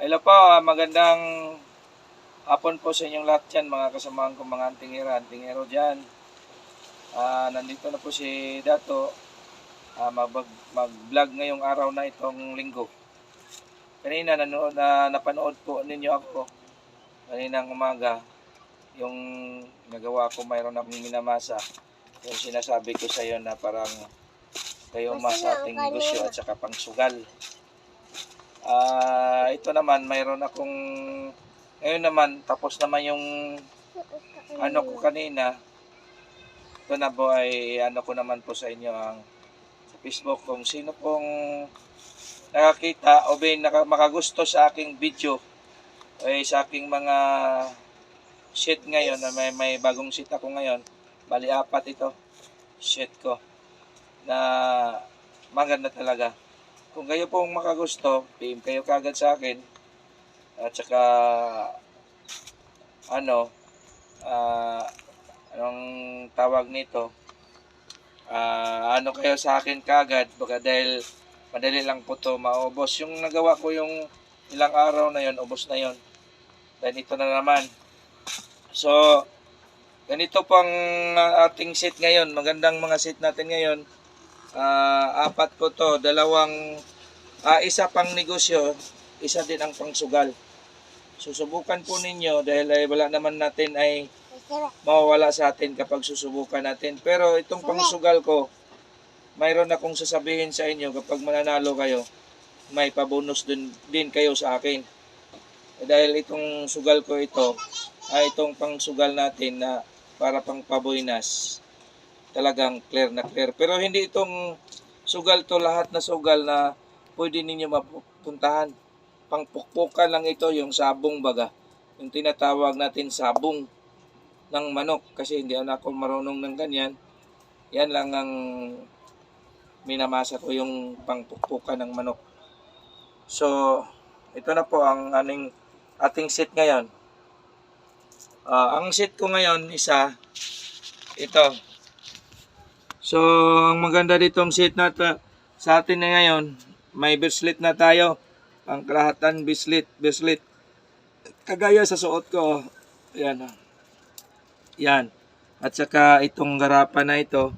Hello po, magandang hapon po sa inyong lahat dyan, mga kasamahan ko, mga antingero dyan. Nandito na po si Dato, mag-vlog ngayong araw na itong linggo. Kanina napanood po ninyo ako, kaninang umaga, yung nagawa ko, mayroon akong minamasa. Yung sinasabi ko sa iyo na parang kayo sa ating negosyo at saka pangsugal. Ito naman, mayroon akong, ngayon naman, tapos naman yung ano ko kanina. Ito na po ay ano ko naman po sa inyo ang sa Facebook, kung sino pong nakakita o makagusto sa aking video ay sa aking mga sheet ngayon, na may bagong sheet ako ngayon, bali 4 ito sheet ko na maganda talaga. Kung kayo pong makagusto, PM kayo kagad sa akin. At saka anong tawag nito? Ano kayo sa akin kagad, baka dahil madali lang po to maubos. Yung nagawa ko yung ilang araw na yon, ubos na yon. Then ito na naman. So, ganito pang ating set ngayon. Magandang mga set natin ngayon. 4 po to, isa pang negosyo, isa din ang pangsugal. Susubukan po ninyo dahil wala naman natin ay mawawala sa atin kapag susubukan natin. Pero itong pangsugal ko, mayroon akong sasabihin sa inyo, kapag mananalo kayo, may pabonus din kayo sa akin. Dahil itong sugal ko ito, ay itong pangsugal natin na para pang paboynas. Talagang clear na clear. Pero hindi itong sugal to, lahat na sugal na pwede ninyo mapuntahan. Pangpukpukan lang ito, yung sabong baga. Yung tinatawag natin sabong ng manok. Kasi hindi ako marunong ng ganyan. Yan lang ang minamasa ko, yung pangpukpukan ng manok. So, ito na po ang ating set ngayon. Ang set ko ngayon, isa, ito. So, ang maganda ditong set na sa atin na ngayon, may bracelet na tayo. Ang kalahatan bracelet. Kagaya sa suot ko. Yan. Yan. At saka itong garapan na ito,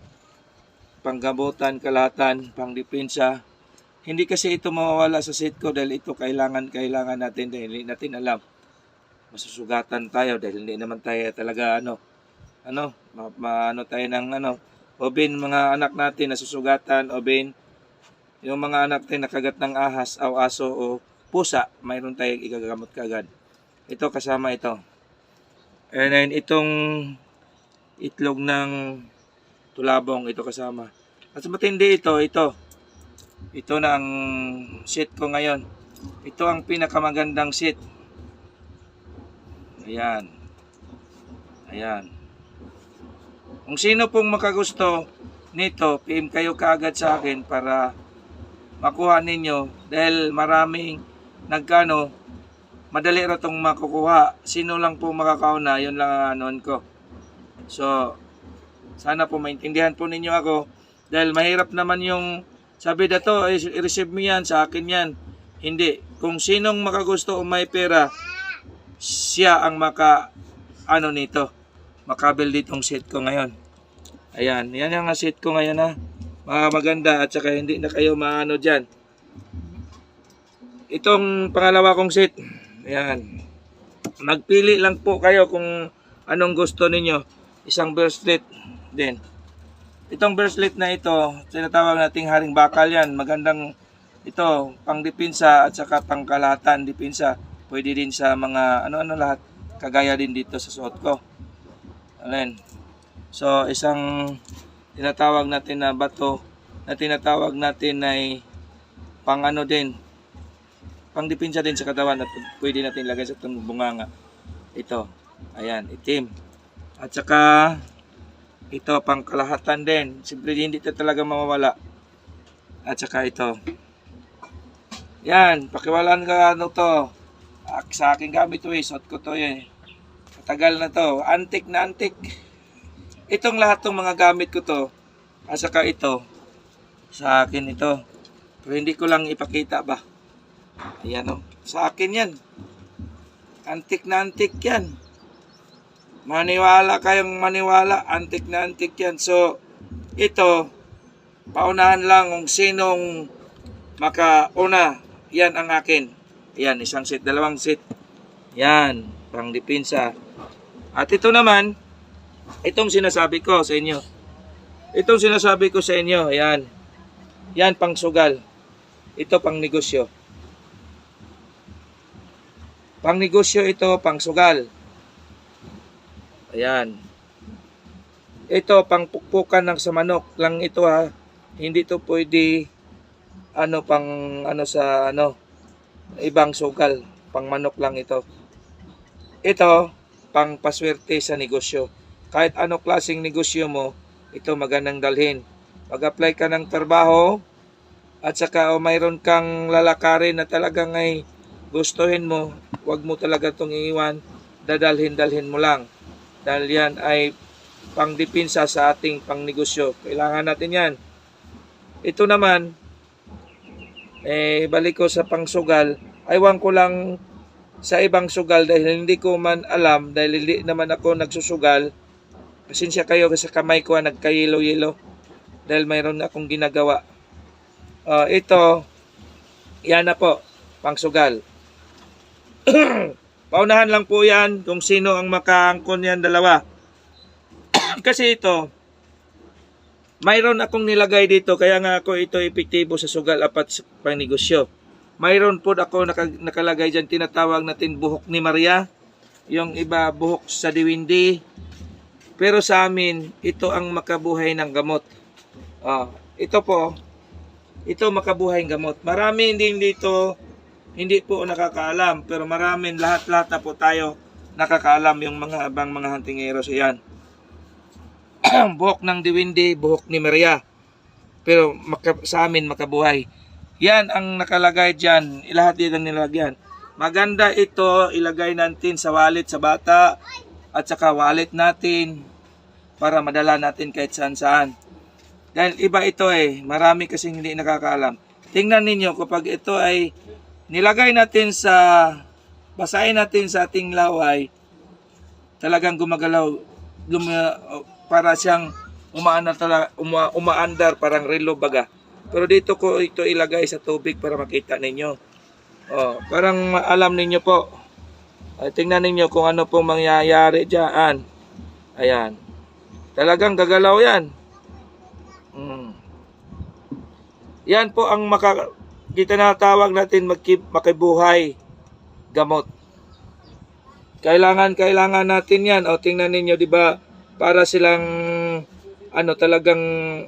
panggabutan, kalahatan, pangdepensa. Hindi kasi ito mawawala sa set ko dahil ito kailangan natin dahil hindi natin alam. Masusugatan tayo dahil hindi naman tayo talaga tayo ng Obin, mga anak natin nasusugatan, obin, yung mga anak natin nakagat ng ahas o aso o pusa, mayroon tayong igagamot kagad. Ito kasama ito. And then itong itlog ng tulabong, ito kasama. At matindi ito. Ito na ang sheet ko ngayon. Ito ang pinakamagandang sheet. Ayan. Kung sino pong makagusto nito, PM kayo kaagad sa akin para makuha ninyo. Dahil maraming madali rin itong makukuha. Sino lang po makakauna, yun lang ang anuan ko. So, sana po maintindihan po ninyo ako. Dahil mahirap naman yung sabi dato, i-receive mo yan, sa akin yan. Hindi. Kung sinong makagusto o may pera, siya ang makabil ditong set ko ngayon. Ayan, yan ang set ko ngayon maganda at saka hindi na kayo dyan. Itong pangalawa kong set. Ayan. Magpili lang po kayo kung anong gusto ninyo. Isang bracelet din. Itong bracelet na ito, tinatawag nating haring bakal yan. Magandang ito, pang depensa at saka pang kalahatan depensa. Pwede din sa mga lahat. Kagaya din dito sa suot ko. Ayan. So, isang tinatawag natin na bato na tinatawag natin ay pang din. Pang depensa din sa katawan at pwede natin lagay sa itong bunganga. Ito. Ayan, itim. At saka ito, pang kalahatan din. Siyempre, hindi ito talaga mawawala. At saka ito. Yan, pakiwalaan ka to. Sa aking gamit to suot ko to Matagal na to. Antik na antik. Itong lahat ng mga gamit ko to. At saka ito. Sa akin ito. Pero hindi ko lang ipakita ba. Ayan o. Sa akin yan. Antik na antik yan. Maniwala kayong maniwala. Antik na antik yan. So, ito, paunahan lang kung sinong makauna. Yan ang akin. Yan, isang set, dalawang set. Yan, pang depensa. At ito naman, itong sinasabi ko sa inyo. Itong sinasabi ko sa inyo, yan. Yan, pang sugal. Ito, pang negosyo. Pang negosyo ito, pang sugal. Ayan. Ito, pang pukpukan ng sa manok lang ito ha. Hindi to pwede, ibang sugal. Pang manok lang ito. Ito, pang paswerte sa negosyo. Kahit ano klaseng negosyo mo, ito magandang dalhin. Pag-apply ka ng trabaho, at saka mayroon kang lalakarin na talagang ay gustuhin mo, huwag mo talaga itong iiwan, dadalhin-dalhin mo lang. Dahil yan ay pangdepensa sa ating pangnegosyo. Kailangan natin yan. Ito naman, balik ko sa pangsugal, aywan ko lang sa ibang sugal dahil hindi ko man alam, dahil hindi naman ako nagsusugal. Pasensya kayo kasi kamay ko nagkayelo-yelo dahil mayroon akong ginagawa. Ito, yan na po, pangsugal. Paunahan lang po yan kung sino ang makaangkon yan dalawa. Kasi ito, mayroon akong nilagay dito, kaya nga ako ito epektibo sa sugal apat pang negosyo. Mayroon po ako nakalagay dyan, tinatawag natin buhok ni Maria. Yung iba buhok sa diwindi. Pero sa amin, ito ang makabuhay ng gamot. Ito po, ito makabuhay ng gamot. Marami hindi po nakakaalam. Pero marami, lahat-lahat na po tayo nakakaalam yung mga abang mga huntingeros. Ayan. Buhok ng diwindi, buhok ni Maria. Pero sa amin makabuhay. Yan ang nakalagay dyan. Lahat din ang nilagyan. Maganda ito, ilagay natin sa wallet sa bata. At saka wallet natin para madala natin kahit saan-saan. Dahil iba ito marami kasing hindi nakakaalam. Tingnan ninyo kapag ito ay nilagay natin basahin natin sa ating laway, talagang gumagalaw, para siyang umaandar parang relo baga. Pero dito ko ito ilagay sa tubig para makita ninyo. Parang alam ninyo po. Tingnan ninyo kung ano pong mangyayari dyan. Ayan. Talagang gagalaw yan. Yan po ang tinatawag natin makibuhay gamot. Kailangan natin yan. Tingnan ninyo, di ba? Para silang talagang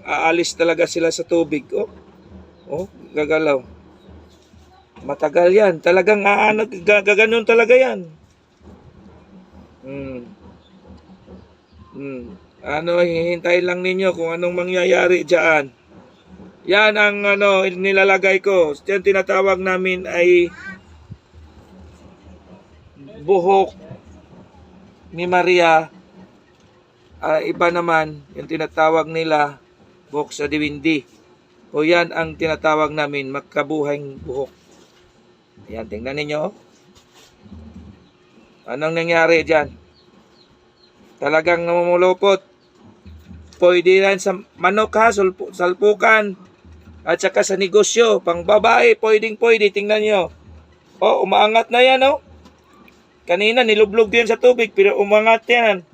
aalis talaga sila sa tubig. Gagalaw. Matagal yan. Talagang gaganon talaga yan. Hihintayin lang ninyo kung anong mangyayari dyan. Yan ang nilalagay ko. Yan tinatawag namin ay buhok ni Maria. Iba naman yung tinatawag nila buhok sa diwindi. Yan ang tinatawag namin makabuhayng buhok. Yan, tingnan ninyo. Anong nangyari dyan? Talagang namumulupot. Pwede yan sa manok ha, salpukan. At saka sa negosyo, pang babae, pwede. Tingnan nyo. Umaangat na yan, Kanina, nilublog din sa tubig, pero umangat yan.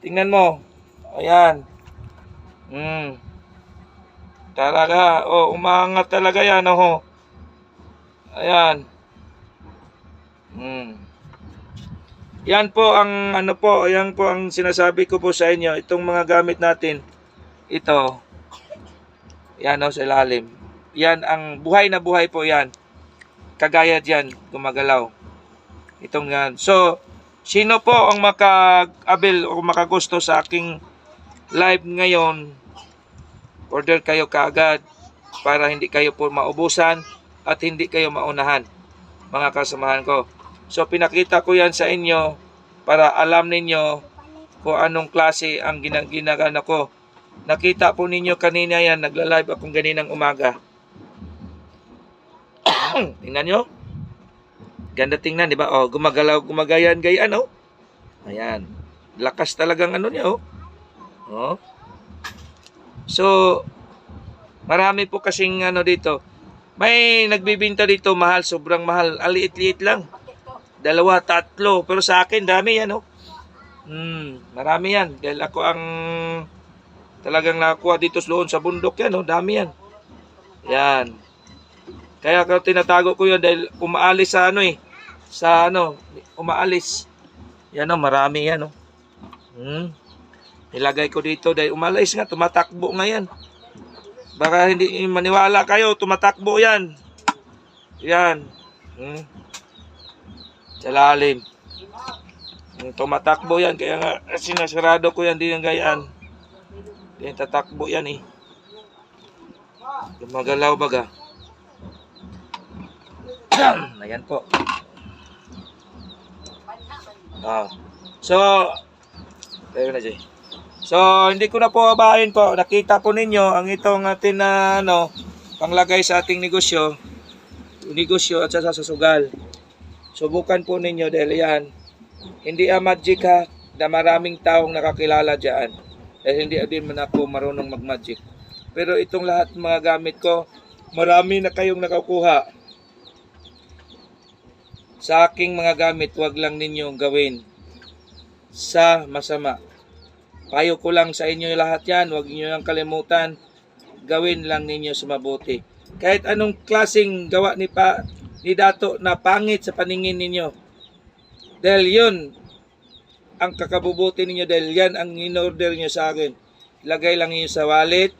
Tingnan mo. Ayan. Talaga, umaangat talaga yan, Ayan. Yan po ang yan po ang sinasabi ko po sa inyo. Itong mga gamit natin, ito. Yan sa ilalim. Yan ang buhay na buhay po yan. Kagaya diyan, gumagalaw. Itong yan. So, sino po ang maka-avail o makagusto sa aking live ngayon? Order kayo kaagad para hindi kayo po maubusan at hindi kayo maunahan, mga kasamahan ko. So, pinakita ko yan sa inyo para alam ninyo kung anong klase ang ginagana ko. Nakita po ninyo kanina yan, nagla-live akong ganinang umaga. Tingnan nyo. Ganda tingnan, di ba? Oh, gumagalaw, gumagayan-gayan, oh. Ayan. Lakas talagang ano niya, oh. Oh. So, marami po kasing ano dito. May nagbibinta dito, mahal, sobrang mahal. Aliit-liit lang. 2, 3. Pero sa akin, dami yan, oh. Marami yan. Dahil ako ang talagang nakakuha dito sa bundok yan, oh. Dami yan. Yan. Kaya tinatago ko yun dahil umaalis sa ano eh. Sa ano, umaalis. Yan, oh, marami yan, oh. Nilagay ko dito dahil umalis nga, tumatakbo nga yan. Baka hindi maniwala kayo, tumatakbo yan. Yan. Sa lalim. Tumatakbo yan, kaya nga sinasarado ko yan, di yung gayaan. Di yung tatakbo yan eh. Gumagalaw baga. Ayan po. So, tayo na dyan. So, hindi ko na po abahin po. Nakita po ninyo ang itong atin na panglagay sa ating negosyo at sa sugal. Subukan po ninyo dahil yan, hindi magic ha, na maraming taong nakakilala dyan. Dahil hindi din man ako marunong mag-magic. Pero itong lahat mga gamit ko, marami na kayong nakakuha. Sa aking mga gamit, wag lang ninyong gawin sa masama. Payo ko lang sa inyo lahat yan, huwag niyo lang kalimutan, gawin lang ninyo sa mabuti. Kahit anong klaseng gawa ni Dato na pangit sa paningin ninyo, dahil yun ang kakabubuti ninyo, dahil yan ang in-order nyo sa akin. Lagay lang niyo sa wallet,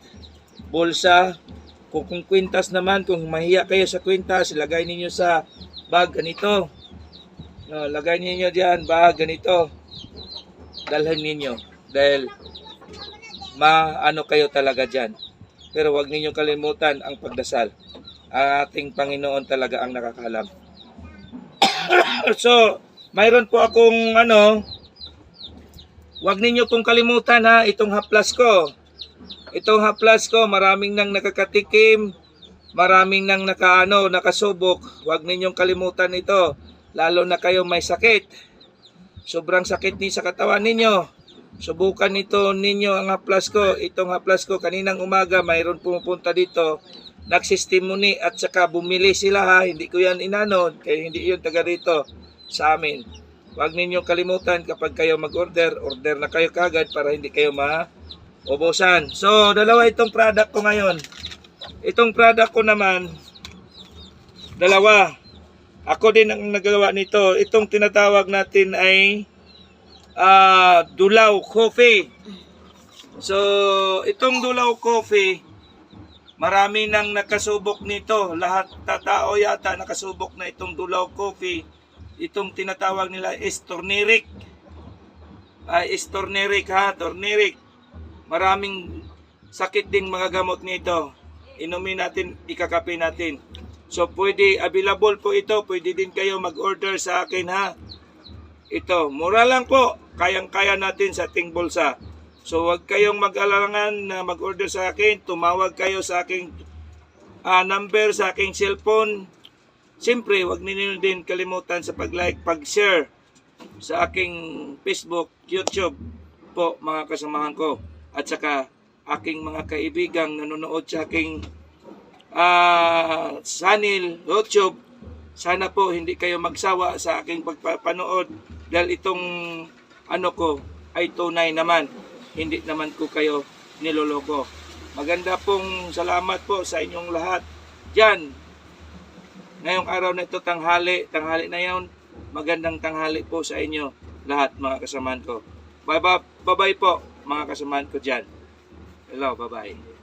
bulsa, kung kwintas naman, kung mahiya kayo sa kwintas, lagay niyo sa bag ganito. No, lagay niyo diyan, bag ganito. Dalhin ninyo. Dahil maano kayo talaga dyan. Pero huwag ninyo kalimutan ang pagdasal. Ang ating Panginoon talaga ang nakakalam. So, mayroon po akong huwag ninyo pong kalimutan ha, itong haplas ko. Itong haplas ko, maraming nang nakakatikim, maraming nang nakasubok. Huwag ninyong kalimutan ito. Lalo na kayo may sakit. Sobrang sakit ni sa katawan ninyo. Subukan nito ninyo ang haplas ko. Itong haplas ko, kaninang umaga, mayroon pumupunta dito. Nagsistimuni at saka bumili sila ha. Hindi ko yan inano, kaya hindi yun taga rito sa amin. Huwag ninyo kalimutan kapag kayo mag-order, order na kayo kagad para hindi kayo maubusan. So, dalawa itong product ko ngayon. Itong product ko naman, dalawa. Ako din ang nagawa nito. Itong tinatawag natin ay Dulaw Coffee. So, itong Dulaw Coffee, marami nang nakasubok nito. Lahat tao yata nakasubok na itong Dulaw Coffee. Itong tinatawag nila is turmeric. Turmeric ha, turmeric. Maraming sakit ding mga gamot nito. Inumin natin, ikakape natin. So, pwede, available po ito. Pwede din kayo mag-order sa akin ha. Ito, mura lang po. Kayang-kaya natin sa ating bulsa. So, huwag kayong mag-alangan na mag-order sa akin. Tumawag kayo sa aking number, sa aking cellphone. Siyempre, huwag ninyo din kalimutan sa pag-like, pag-share sa aking Facebook, YouTube po mga kasamahan ko. At saka aking mga kaibigang nanonood sa aking channel, YouTube. Sana po hindi kayo magsawa sa aking pagpapanood dahil itong ko ay tunay naman. Hindi naman ko kayo niloloko. Maganda pong salamat po sa inyong lahat dyan. Ngayong araw na ito, tanghali na yun. Magandang tanghali po sa inyo lahat mga kasamahan ko. Bye-bye po mga kasamahan ko dyan. Hello, bye-bye.